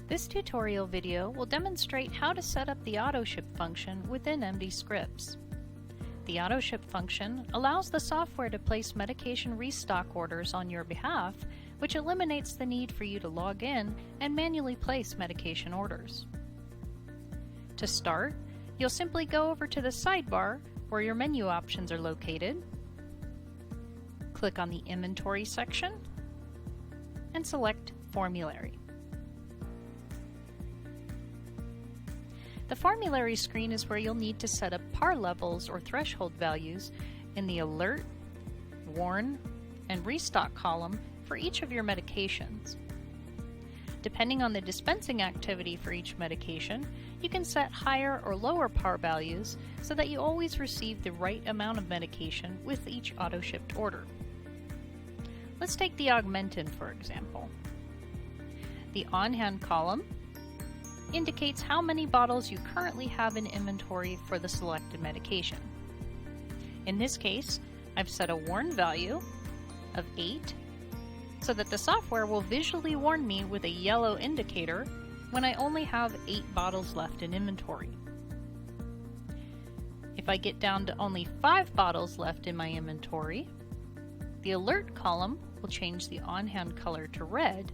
This tutorial video will demonstrate how to set up the AutoShip function within MDScripts. The AutoShip function allows the software to place medication restock orders on your behalf, which eliminates the need for you to log in and manually place medication orders. To start, you'll simply go over to the sidebar where your menu options are located, click on the Inventory section, and select Formulary. The formulary screen is where you'll need to set up par levels or threshold values in the Alert, Warn, and Restock column for each of your medications. Depending on the dispensing activity for each medication, you can set higher or lower par values so that you always receive the right amount of medication with each auto-shipped order. Let's take the Augmentin for example. The On-Hand column indicates how many bottles you currently have in inventory for the selected medication. In this case, I've set a warn value of 8 so that the software will visually warn me with a yellow indicator when I only have 8 bottles left in inventory. If I get down to only 5 bottles left in my inventory, the Alert column will change the on-hand color to red,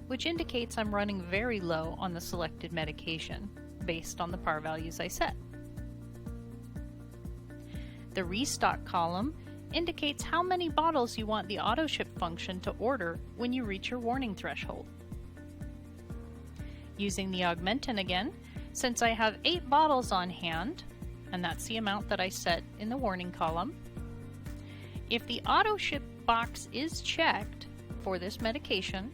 which indicates I'm running very low on the selected medication based on the par values I set. The Restock column indicates how many bottles you want the AutoShip function to order when you reach your warning threshold. Using the Augmentin again, since I have 8 bottles on hand, and that's the amount that I set in the warning column, if the AutoShip box is checked for this medication,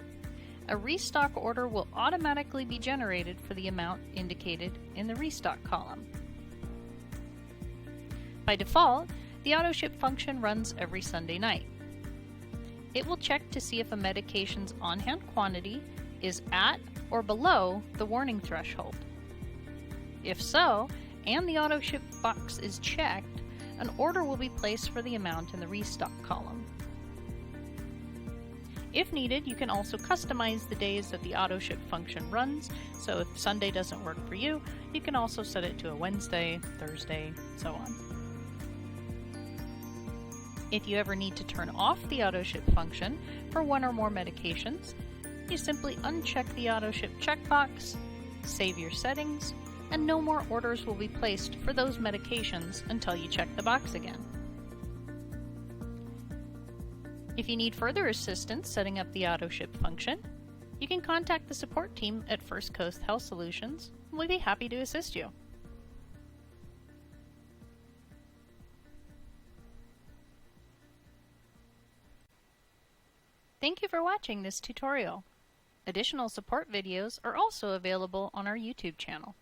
a restock order will automatically be generated for the amount indicated in the Restock column. By default, the AutoShip function runs every Sunday night. It will check to see if a medication's on-hand quantity is at or below the warning threshold. If so, and the AutoShip box is checked, an order will be placed for the amount in the Restock column. If needed, you can also customize the days that the AutoShip function runs, so if Sunday doesn't work for you, you can also set it to a Wednesday, Thursday, so on. If you ever need to turn off the AutoShip function for one or more medications, you simply uncheck the AutoShip checkbox, save your settings, and no more orders will be placed for those medications until you check the box again. If you need further assistance setting up the AutoShip function, you can contact the support team at First Coast Health Solutions, and we'd be happy to assist you. Thank you for watching this tutorial. Additional support videos are also available on our YouTube channel.